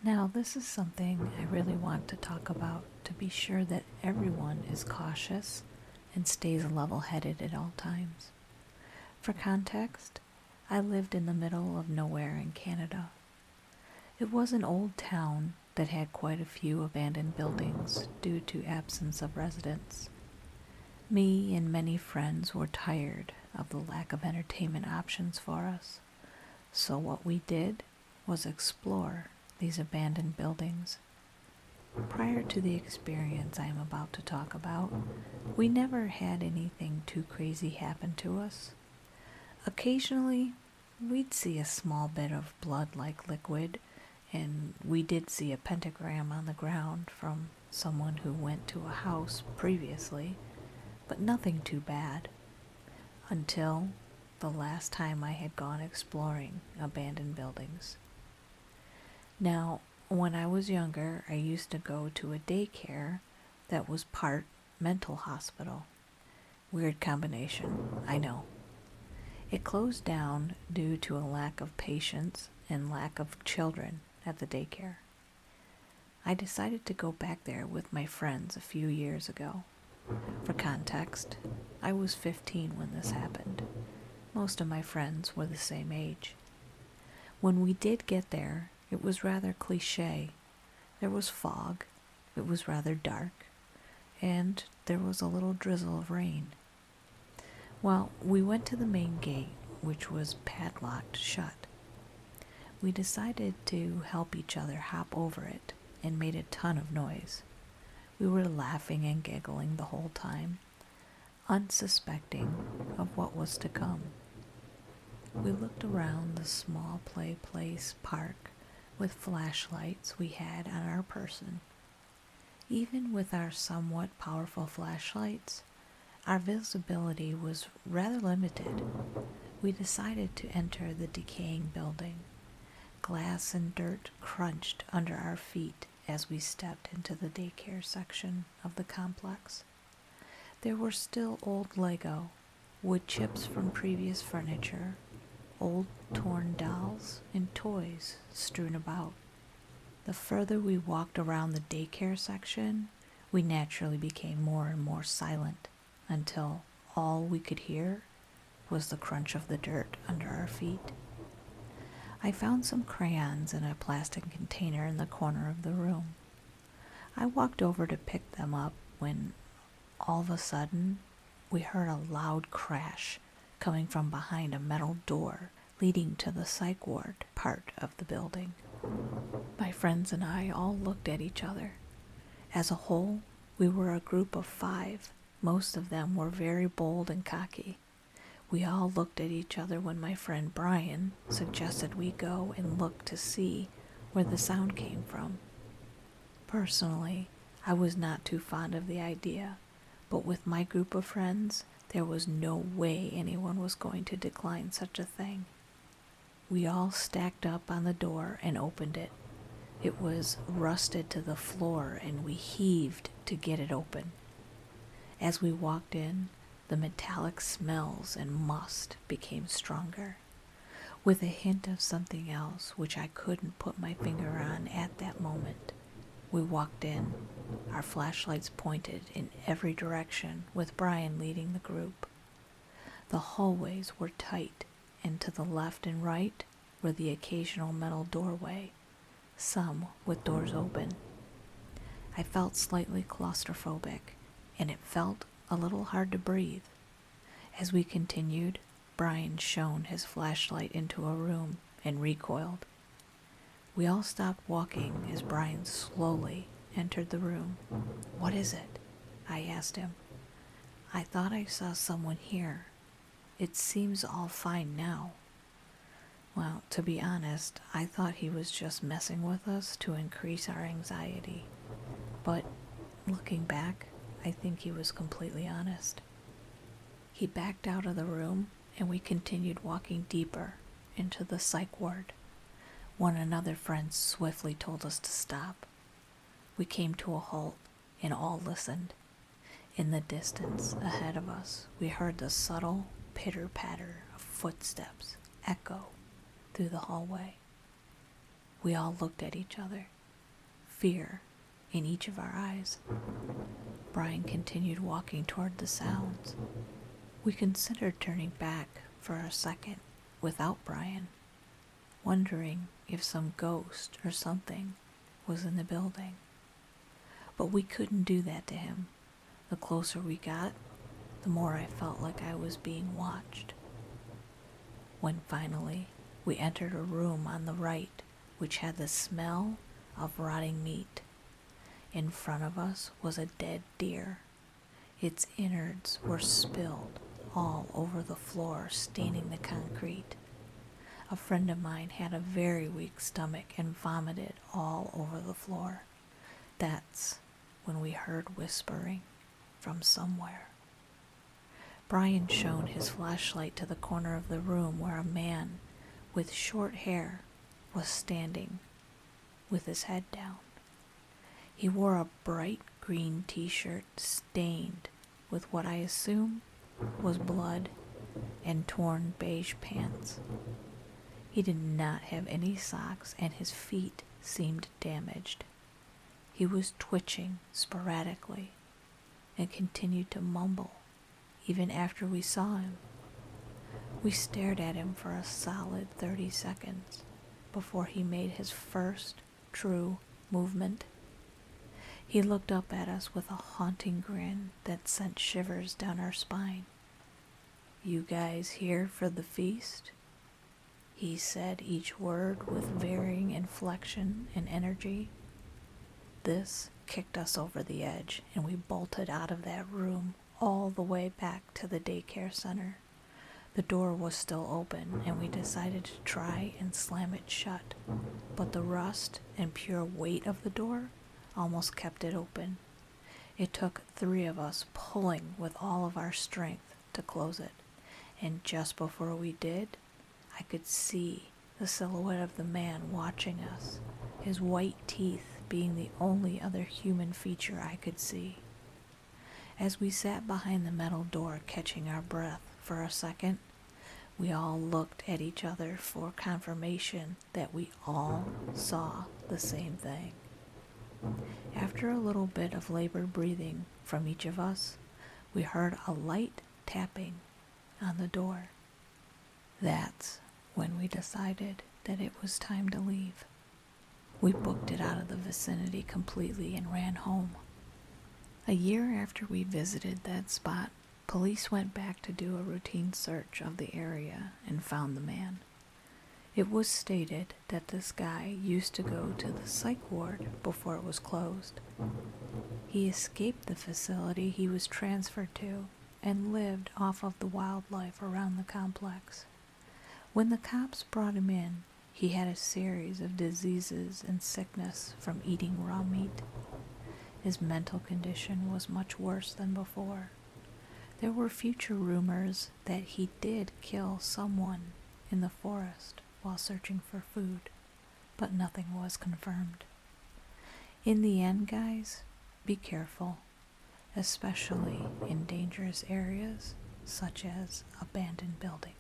Now, this is something I really want to talk about to be sure that everyone is cautious and stays level headed at all times. For context, I lived in the middle of nowhere in Canada. It was an old town that had quite a few abandoned buildings due to absence of residents. Me and many friends were tired of the lack of entertainment options for us, so what we did was explore these abandoned buildings. Prior to the experience I am about to talk about, we never had anything too crazy happen to us. Occasionally, we'd see a small bit of blood-like liquid, and we did see a pentagram on the ground from someone who went to a house previously, but nothing too bad, until the last time I had gone exploring abandoned buildings. Now, when I was younger, I used to go to a daycare that was part mental hospital. Weird combination, I know. It closed down due to a lack of patients and lack of children at the daycare. I decided to go back there with my friends a few years ago. For context, I was 15 when this happened. Most of my friends were the same age. When we did get there, it was rather cliché. There was fog, it was rather dark, and there was a little drizzle of rain. Well, we went to the main gate, which was padlocked shut. We decided to help each other hop over it and made a ton of noise. We were laughing and giggling the whole time, unsuspecting of what was to come. We looked around the small play place park with flashlights we had on our person. Even with our somewhat powerful flashlights, our visibility was rather limited. We decided to enter the decaying building. Glass and dirt crunched under our feet as we stepped into the daycare section of the complex. There were still old Lego, wood chips from previous furniture, old torn dolls, and toys strewn about. The further we walked around the daycare section, we naturally became more and more silent until all we could hear was the crunch of the dirt under our feet. I found some crayons in a plastic container in the corner of the room. I walked over to pick them up when all of a sudden we heard a loud crash coming from behind a metal door leading to the psych ward part of the building. My friends and I all looked at each other. As a whole, we were a group of 5. Most of them were very bold and cocky. We all looked at each other when my friend Brian suggested we go and look to see where the sound came from. Personally, I was not too fond of the idea, but with my group of friends, there was no way anyone was going to decline such a thing. We all stacked up on the door and opened it. It was rusted to the floor and we heaved to get it open. As we walked in, the metallic smells and must became stronger, with a hint of something else which I couldn't put my finger on at that moment. We walked in, our flashlights pointed in every direction with Brian leading the group. The hallways were tight, and to the left and right were the occasional metal doorway, some with doors open. I felt slightly claustrophobic, and it felt a little hard to breathe. As we continued, Brian shone his flashlight into a room and recoiled. We all stopped walking as Brian slowly entered the room. "What is it?" I asked him. "I thought I saw someone here. It seems all fine now." Well, to be honest, I thought he was just messing with us to increase our anxiety. But looking back, I think he was completely honest. He backed out of the room and we continued walking deeper into the psych ward. One another friend swiftly told us to stop. We came to a halt and all listened. In the distance ahead of us, we heard the subtle pitter-patter of footsteps echo through the hallway. We all looked at each other, fear in each of our eyes. Brian continued walking toward the sounds. We considered turning back for a second without Brian, wondering if some ghost or something was in the building. But we couldn't do that to him. The closer we got, the more I felt like I was being watched. When finally we entered a room on the right, which had the smell of rotting meat. In front of us was a dead deer. Its innards were spilled all over the floor, staining the concrete. A friend of mine had a very weak stomach and vomited all over the floor. That's when we heard whispering from somewhere. Brian shone his flashlight to the corner of the room where a man with short hair was standing with his head down. He wore a bright green t-shirt stained with what I assume was blood and torn beige pants. He did not have any socks and his feet seemed damaged. He was twitching sporadically and continued to mumble even after we saw him. We stared at him for a solid 30 seconds before he made his first true movement. He looked up at us with a haunting grin that sent shivers down our spine. "You guys here for the feast?" He said each word with varying inflection and energy. This kicked us over the edge, and we bolted out of that room all the way back to the daycare center. The door was still open, and we decided to try and slam it shut, but the rust and pure weight of the door almost kept it open. It took 3 of us pulling with all of our strength to close it, and just before we did, I could see the silhouette of the man watching us, his white teeth being the only other human feature I could see. As we sat behind the metal door catching our breath for a second, we all looked at each other for confirmation that we all saw the same thing. After a little bit of labored breathing from each of us, we heard a light tapping on the door. That's when we decided that it was time to leave. We booked it out of the vicinity completely and ran home. A year after we visited that spot, police went back to do a routine search of the area and found the man. It was stated that this guy used to go to the psych ward before it was closed. He escaped the facility he was transferred to and lived off of the wildlife around the complex. When the cops brought him in, he had a series of diseases and sickness from eating raw meat. His mental condition was much worse than before. There were future rumors that he did kill someone in the forest while searching for food, but nothing was confirmed. In the end, guys, be careful, especially in dangerous areas such as abandoned buildings.